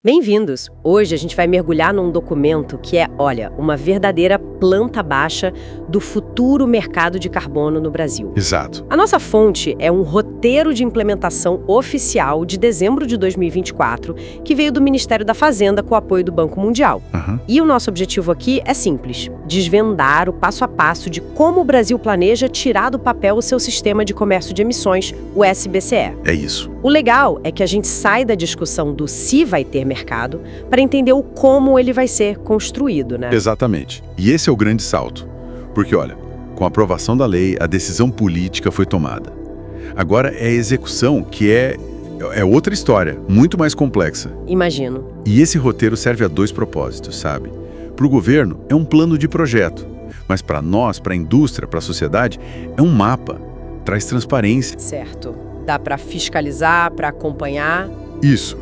Bem-vindos! Hoje a gente vai mergulhar num documento que é, olha, uma verdadeira planta baixa do futuro mercado de carbono no Brasil. Exato. A nossa fonte é um roteiro de implementação oficial de dezembro de 2024, que veio do Ministério da Fazenda com o apoio do Banco Mundial. E o nosso objetivo aqui é simples: desvendar o passo a passo de como o Brasil planeja tirar do papel o seu sistema de comércio de emissões, o SBCE. É isso. O legal é que a gente sai da discussão do se vai ter mercado para entender o como ele vai ser construído, né? Exatamente. E esse é o grande salto. Porque, olha, com a aprovação da lei, a decisão política foi tomada. Agora é a execução, que é outra história, muito mais complexa. Imagino. E esse roteiro serve a dois propósitos, sabe? Para o governo, é um plano de projeto. Mas para nós, para a indústria, para a sociedade, é um mapa. Traz transparência. Certo. Dá para fiscalizar, para acompanhar. Isso.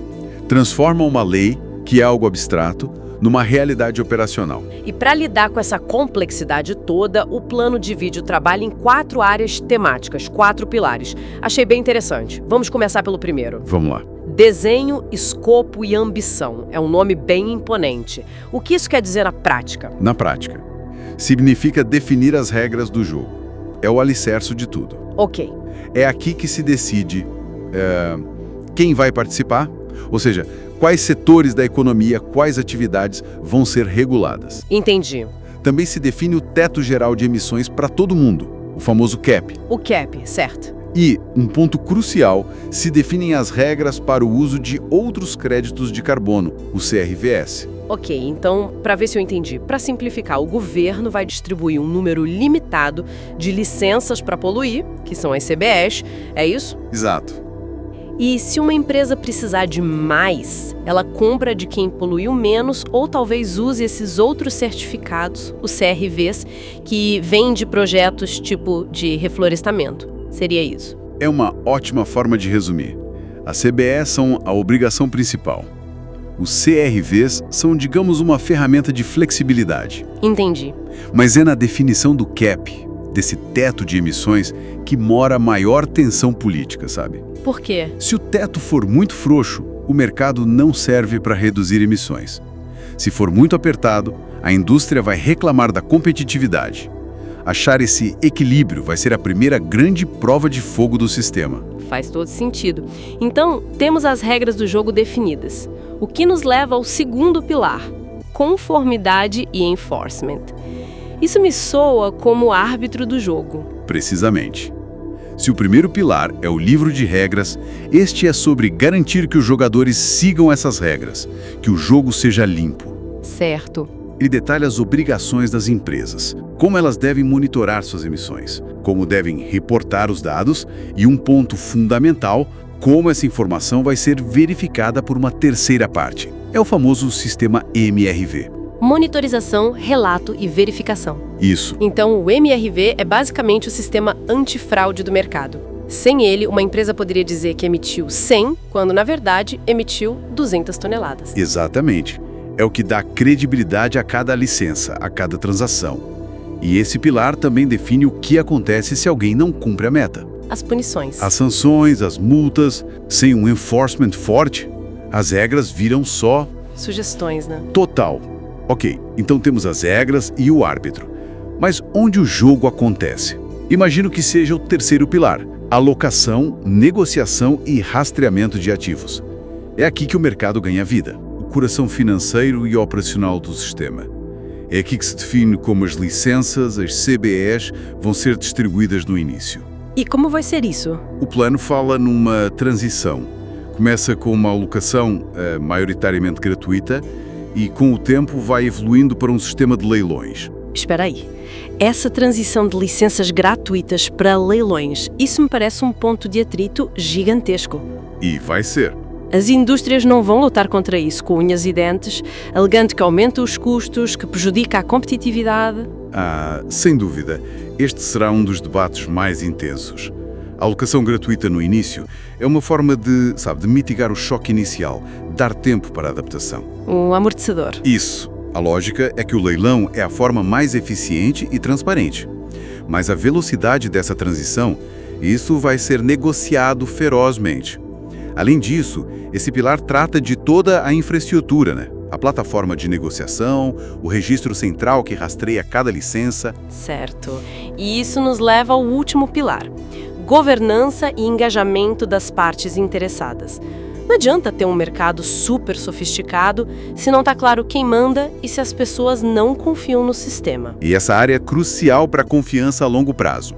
Transforma uma lei, que é algo abstrato, numa realidade operacional. E para lidar com essa complexidade toda, o plano divide o trabalho em 4 áreas temáticas, 4 pilares. Achei bem interessante. Vamos começar pelo primeiro. Vamos lá. Desenho, escopo e ambição. É um nome bem imponente. O que isso quer dizer na prática? Na prática, significa definir as regras do jogo. É o alicerce de tudo. Ok. É aqui que se decide quem vai participar, ou seja, quais setores da economia, quais atividades vão ser reguladas. Entendi. Também se define o teto geral de emissões para todo mundo, o famoso CAP. O CAP, certo. E, um ponto crucial, se definem as regras para o uso de outros créditos de carbono, o CRVS. Ok, então, para ver se eu entendi, para simplificar, o governo vai distribuir um número limitado de licenças para poluir, que são as CBS, é isso? Exato. E se uma empresa precisar de mais, ela compra de quem poluiu menos ou talvez use esses outros certificados, os CRVs, que vêm de projetos tipo de reflorestamento. Seria isso? É uma ótima forma de resumir. As CBS são a obrigação principal. Os CRVs são, digamos, uma ferramenta de flexibilidade. Entendi. Mas é na definição do CAP, desse teto de emissões, que mora a maior tensão política, sabe? Por quê? Se o teto for muito frouxo, o mercado não serve para reduzir emissões. Se for muito apertado, a indústria vai reclamar da competitividade. Achar esse equilíbrio vai ser a primeira grande prova de fogo do sistema. Faz todo sentido. Então, temos as regras do jogo definidas. O que nos leva ao segundo pilar: conformidade e enforcement. Isso me soa como árbitro do jogo. Precisamente. Se o primeiro pilar é o livro de regras, este é sobre garantir que os jogadores sigam essas regras, que o jogo seja limpo. Certo. Ele detalha as obrigações das empresas, como elas devem monitorar suas emissões, como devem reportar os dados e, um ponto fundamental, como essa informação vai ser verificada por uma terceira parte. É o famoso sistema MRV. Monitorização, relato e verificação. Isso. Então, o MRV é basicamente o sistema antifraude do mercado. Sem ele, uma empresa poderia dizer que emitiu 100, quando, na verdade, emitiu 200 toneladas. Exatamente. É o que dá credibilidade a cada licença, a cada transação. E esse pilar também define o que acontece se alguém não cumpre a meta. As punições. As sanções, as multas. Sem um enforcement forte, as regras viram só... sugestões, né? Total. Ok, então temos as regras e o árbitro. Mas onde o jogo acontece? Imagino que seja o terceiro pilar: alocação, negociação e rastreamento de ativos. É aqui que o mercado ganha vida. O coração financeiro e operacional do sistema. É aqui que se define como as licenças, as CBEs, vão ser distribuídas no início. E como vai ser isso? O plano fala numa transição. Começa com uma alocação maioritariamente gratuita e, com o tempo, vai evoluindo para um sistema de leilões. Espera aí. Essa transição de licenças gratuitas para leilões, isso me parece um ponto de atrito gigantesco. E vai ser. As indústrias não vão lutar contra isso com unhas e dentes, alegando que aumenta os custos, que prejudica a competitividade. Sem dúvida. Este será um dos debates mais intensos. A alocação gratuita no início é uma forma de mitigar o choque inicial, dar tempo para a adaptação. Um amortecedor. Isso. A lógica é que o leilão é a forma mais eficiente e transparente. Mas a velocidade dessa transição, isso vai ser negociado ferozmente. Além disso, esse pilar trata de toda a infraestrutura, né? A plataforma de negociação, o registro central que rastreia cada licença. Certo. E isso nos leva ao último pilar: governança e engajamento das partes interessadas. Não adianta ter um mercado super sofisticado se não está claro quem manda e se as pessoas não confiam no sistema. E essa área é crucial para a confiança a longo prazo.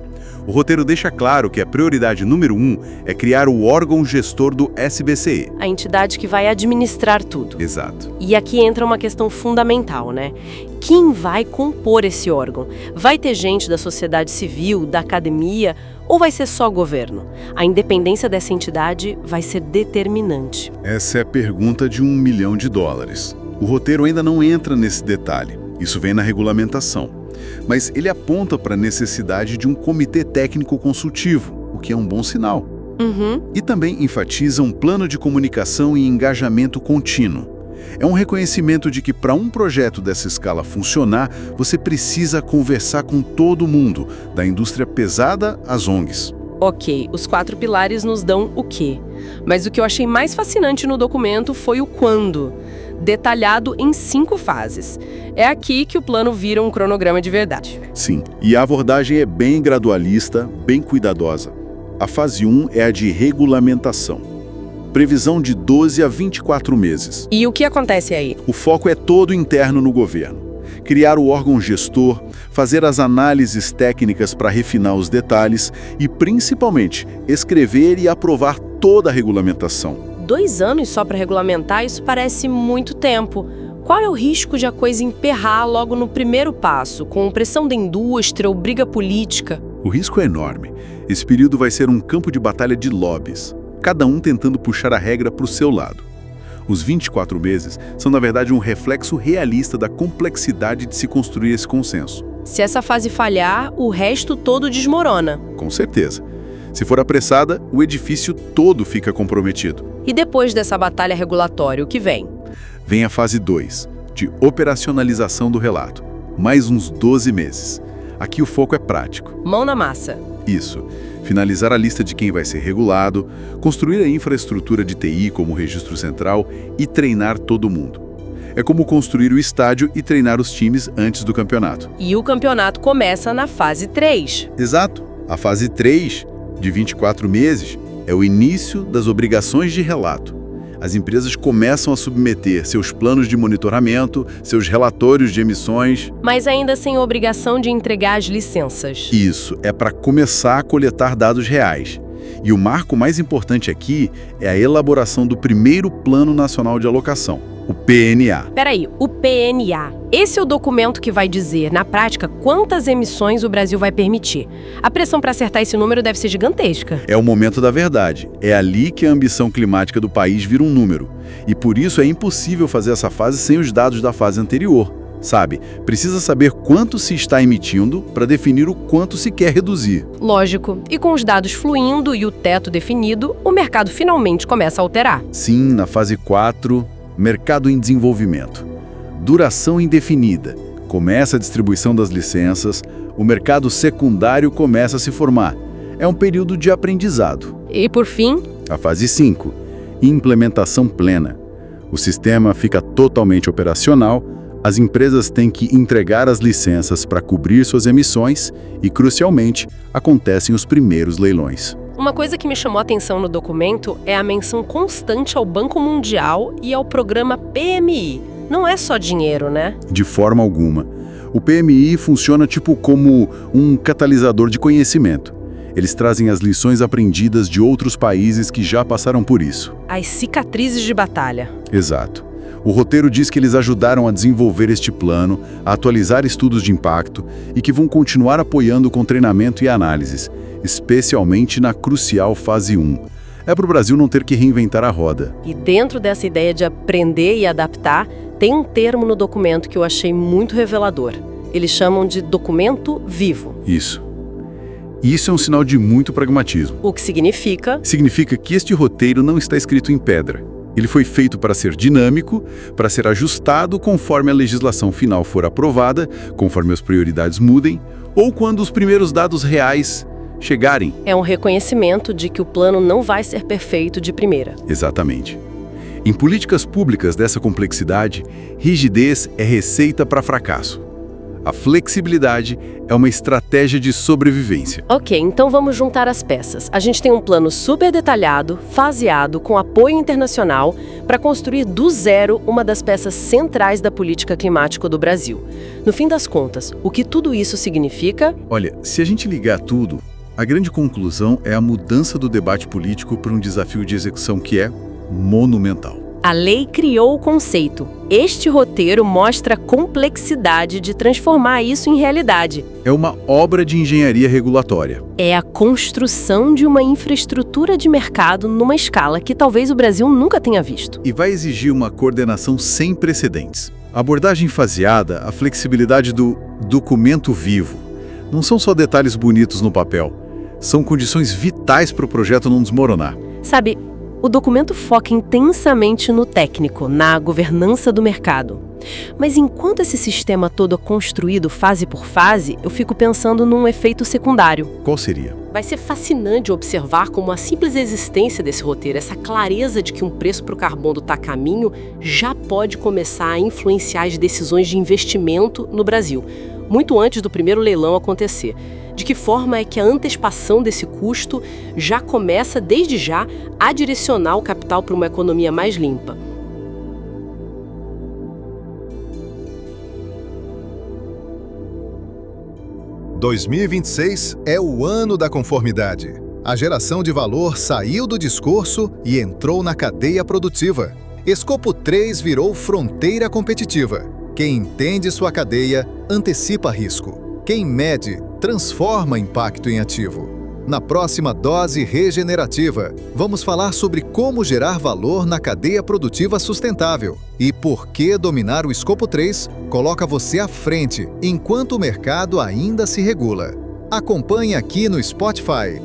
O roteiro deixa claro que a prioridade número 1 é criar o órgão gestor do SBCE. A entidade que vai administrar tudo. Exato. E aqui entra uma questão fundamental, né? Quem vai compor esse órgão? Vai ter gente da sociedade civil, da academia, ou vai ser só governo? A independência dessa entidade vai ser determinante. Essa é a pergunta de $1 milhão. O roteiro ainda não entra nesse detalhe. Isso vem na regulamentação. Mas ele aponta para a necessidade de um comitê técnico consultivo, o que é um bom sinal. E também enfatiza um plano de comunicação e engajamento contínuo. É um reconhecimento de que para um projeto dessa escala funcionar, você precisa conversar com todo mundo, da indústria pesada às ONGs. Ok, os 4 pilares nos dão o quê? Mas o que eu achei mais fascinante no documento foi o quando, detalhado em 5 fases. É aqui que o plano vira um cronograma de verdade. Sim, e a abordagem é bem gradualista, bem cuidadosa. A fase 1 é a de regulamentação. Previsão de 12 a 24 meses. E o que acontece aí? O foco é todo interno no governo. Criar o órgão gestor, fazer as análises técnicas para refinar os detalhes e, principalmente, escrever e aprovar toda a regulamentação. 2 anos só para regulamentar, isso parece muito tempo. Qual é o risco de a coisa emperrar logo no primeiro passo, com pressão da indústria ou briga política? O risco é enorme. Esse período vai ser um campo de batalha de lobbies, cada um tentando puxar a regra para o seu lado. Os 24 meses são, na verdade, um reflexo realista da complexidade de se construir esse consenso. Se essa fase falhar, o resto todo desmorona. Com certeza. Se for apressada, o edifício todo fica comprometido. E depois dessa batalha regulatória, o que vem? Vem a fase 2, de operacionalização do relato. Mais uns 12 meses. Aqui o foco é prático. Mão na massa. Isso. Finalizar a lista de quem vai ser regulado, construir a infraestrutura de TI como o registro central e treinar todo mundo. É como construir o estádio e treinar os times antes do campeonato. E o campeonato começa na fase 3. Exato. A fase 3, de 24 meses, é o início das obrigações de relato. As empresas começam a submeter seus planos de monitoramento, seus relatórios de emissões. Mas ainda sem obrigação de entregar as licenças. Isso, é para começar a coletar dados reais. E o marco mais importante aqui é a elaboração do primeiro Plano Nacional de Alocação, o PNA. Peraí, o PNA. Esse é o documento que vai dizer, na prática, quantas emissões o Brasil vai permitir. A pressão para acertar esse número deve ser gigantesca. É o momento da verdade. É ali que a ambição climática do país vira um número. E por isso é impossível fazer essa fase sem os dados da fase anterior. Sabe, precisa saber quanto se está emitindo para definir o quanto se quer reduzir. Lógico. E com os dados fluindo e o teto definido, o mercado finalmente começa a alterar. Sim, na fase 4, mercado em desenvolvimento. Duração indefinida. Começa a distribuição das licenças, o mercado secundário começa a se formar. É um período de aprendizado. E por fim? A fase 5, implementação plena. O sistema fica totalmente operacional, as empresas têm que entregar as licenças para cobrir suas emissões e, crucialmente, acontecem os primeiros leilões. Uma coisa que me chamou a atenção no documento é a menção constante ao Banco Mundial e ao programa PMI. Não é só dinheiro, né? De forma alguma. O PMI funciona tipo como um catalisador de conhecimento. Eles trazem as lições aprendidas de outros países que já passaram por isso. As cicatrizes de batalha. Exato. O roteiro diz que eles ajudaram a desenvolver este plano, a atualizar estudos de impacto e que vão continuar apoiando com treinamento e análises, especialmente na crucial fase 1. É para o Brasil não ter que reinventar a roda. E dentro dessa ideia de aprender e adaptar, tem um termo no documento que eu achei muito revelador. Eles chamam de documento vivo. Isso. E isso é um sinal de muito pragmatismo. O que significa? Significa que este roteiro não está escrito em pedra. Ele foi feito para ser dinâmico, para ser ajustado conforme a legislação final for aprovada, conforme as prioridades mudem, ou quando os primeiros dados reais chegarem. É um reconhecimento de que o plano não vai ser perfeito de primeira. Exatamente. Em políticas públicas dessa complexidade, rigidez é receita para fracasso. A flexibilidade é uma estratégia de sobrevivência. Ok, então vamos juntar as peças. A gente tem um plano super detalhado, faseado, com apoio internacional, para construir do zero uma das peças centrais da política climática do Brasil. No fim das contas, o que tudo isso significa? Olha, se a gente ligar tudo, a grande conclusão é a mudança do debate político para um desafio de execução que é monumental. A lei criou o conceito. Este roteiro mostra a complexidade de transformar isso em realidade. É uma obra de engenharia regulatória. É a construção de uma infraestrutura de mercado numa escala que talvez o Brasil nunca tenha visto. E vai exigir uma coordenação sem precedentes. A abordagem faseada, a flexibilidade do documento vivo. Não são só detalhes bonitos no papel. São condições vitais para o projeto não desmoronar. Sabe, o documento foca intensamente no técnico, na governança do mercado. Mas enquanto esse sistema todo é construído fase por fase, eu fico pensando num efeito secundário. Qual seria? Vai ser fascinante observar como a simples existência desse roteiro, essa clareza de que um preço para o carbono está a caminho, já pode começar a influenciar as decisões de investimento no Brasil, muito antes do primeiro leilão acontecer. De que forma é que a antecipação desse custo já começa, desde já, a direcionar o capital para uma economia mais limpa? – 2026 é o ano da conformidade. A geração de valor saiu do discurso e entrou na cadeia produtiva. Escopo 3 virou fronteira competitiva. Quem entende sua cadeia, antecipa risco. Quem mede, transforma impacto em ativo. Na próxima dose regenerativa, vamos falar sobre como gerar valor na cadeia produtiva sustentável e por que dominar o escopo 3 coloca você à frente enquanto o mercado ainda se regula. Acompanhe aqui no Spotify.